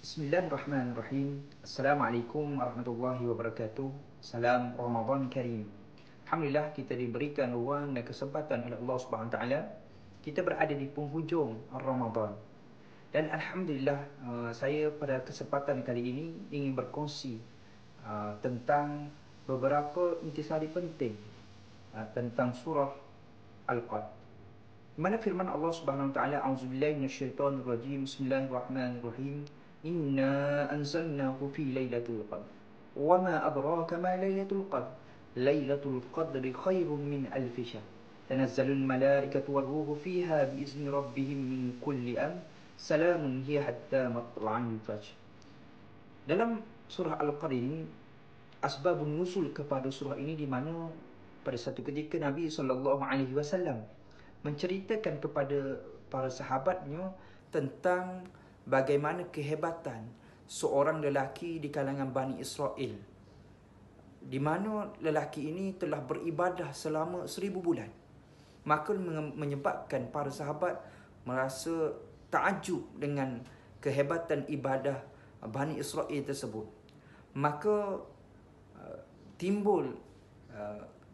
Bismillahirrahmanirrahim. Assalamualaikum warahmatullahi wabarakatuh. Salam Ramadan Karim. Alhamdulillah, kita diberikan ruang dan kesempatan oleh Allah Subhanahu taala. Kita berada di penghujung Ramadan. Dan alhamdulillah, saya pada kesempatan kali ini ingin berkongsi tentang beberapa intisari penting tentang surah Al-Qad. Mana firman Allah Subhanahu wa taala, a'udzubillahi minasyaitonir rajim, bismillahirrahmanirrahim, inna anzalnahu fi lailatul qadr wa ma adraka ma lailatul qadr lailatul qadri khairum min alf syahr tanazzalul malaikatu war ruhu fiha biizni rabbihim min kulli amr salamun hiya hatta matla'il fajr. Dalam surah Al-Qadr ini, asbabun nuzul kepada surah ini di mana pada satu ketika Nabi SAW menceritakan kepada para sahabatnya tentang bagaimana kehebatan seorang lelaki di kalangan Bani Israel, di mana lelaki ini telah beribadah selama 1000 bulan. Maka menyebabkan para sahabat merasa takjub dengan kehebatan ibadah Bani Israel tersebut. Maka timbul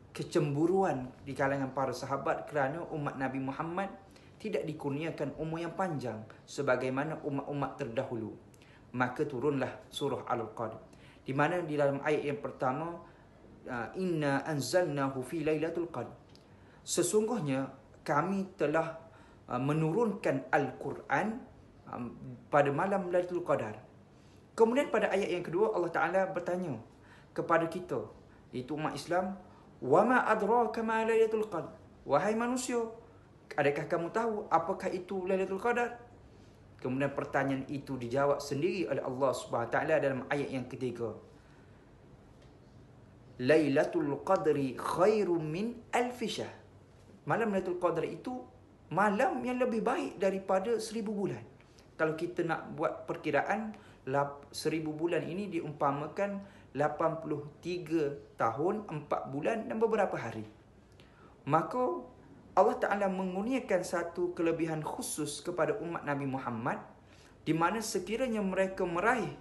kecemburuan di kalangan para sahabat kerana umat Nabi Muhammad tidak dikurniakan umur yang panjang sebagaimana umat-umat terdahulu. Maka turunlah surah Al-Qadr, di mana di dalam ayat yang pertama, inna anzalnahu fi lailatul qadr, sesungguhnya kami telah menurunkan Al-Quran pada malam Lailatul Qadar. Kemudian pada ayat yang kedua, Allah Ta'ala bertanya kepada kita, iaitu umat Islam, wama adraka ma lailatul qadar, wahai manusia, adakah kamu tahu apakah itu Lailatul Qadar? Kemudian pertanyaan itu dijawab sendiri oleh Allah Subhanahu wa taala dalam ayat yang ketiga, Lailatul Qadri khairum min alf syahr. Malam Lailatul Qadar itu malam yang lebih baik daripada 1000 bulan. Kalau kita nak buat perkiraan, 1000 bulan ini diumpamakan 83 tahun, 4 bulan dan beberapa hari. Maka Allah Ta'ala mengurniakan satu kelebihan khusus kepada umat Nabi Muhammad, di mana sekiranya mereka meraih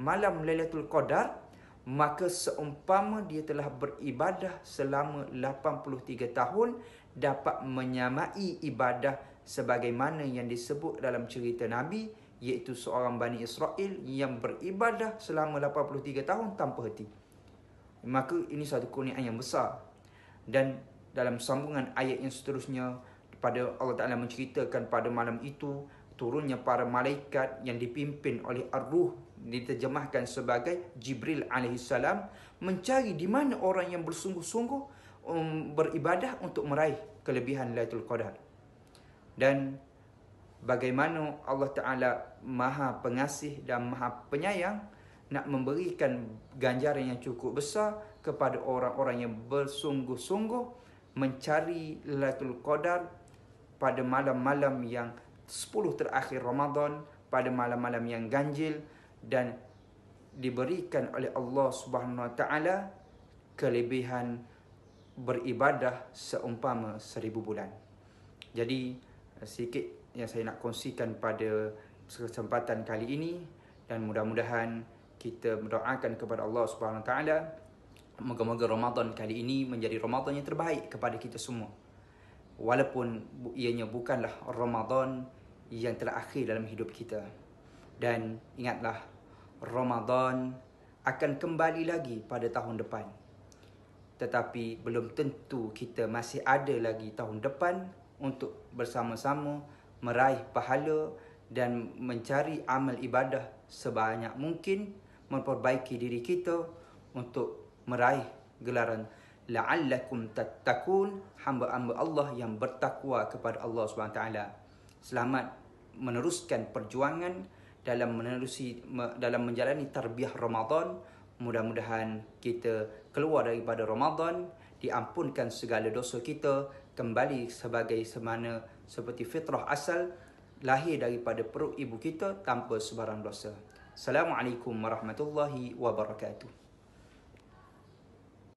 malam Lailatul Qadar, maka seumpama dia telah beribadah selama 83 tahun, dapat menyamai ibadah sebagaimana yang disebut dalam cerita Nabi, iaitu seorang Bani Israel yang beribadah selama 83 tahun tanpa henti. Maka ini satu kurniaan yang besar. Dan dalam sambungan ayat yang seterusnya, pada Allah Ta'ala menceritakan pada malam itu turunnya para malaikat yang dipimpin oleh Ar-Ruh, diterjemahkan sebagai Jibril alaihissalam, mencari di mana orang yang bersungguh-sungguh beribadah untuk meraih kelebihan Lailatul Qadar. Dan bagaimana Allah Ta'ala Maha Pengasih dan Maha Penyayang nak memberikan ganjaran yang cukup besar kepada orang-orang yang bersungguh-sungguh mencari Lailatul Qadar pada malam-malam yang 10 terakhir Ramadan, pada malam-malam yang ganjil, dan diberikan oleh Allah Subhanahu wa taala kelebihan beribadah seumpama 1000 bulan. Jadi sedikit yang saya nak kongsikan pada kesempatan kali ini, dan mudah-mudahan kita mendoakan kepada Allah Subhanahu Wa Taala, moga-moga Ramadan kali ini menjadi Ramadan yang terbaik kepada kita semua. Walaupun ianya bukanlah Ramadan yang terakhir dalam hidup kita. Dan ingatlah, Ramadan akan kembali lagi pada tahun depan. Tetapi belum tentu kita masih ada lagi tahun depan untuk bersama-sama meraih pahala dan mencari amal ibadah sebanyak mungkin, memperbaiki diri kita untuk meraih gelaran la'allakum tattaqun, hamba-hamba Allah yang bertakwa kepada Allah SWT. Selamat meneruskan perjuangan dalam menjalani tarbiyah Ramadan. Mudah-mudahan kita keluar daripada Ramadan, diampunkan segala dosa kita, kembali seperti fitrah asal, lahir daripada perut ibu kita tanpa sebarang dosa. Assalamualaikum warahmatullahi wabarakatuh.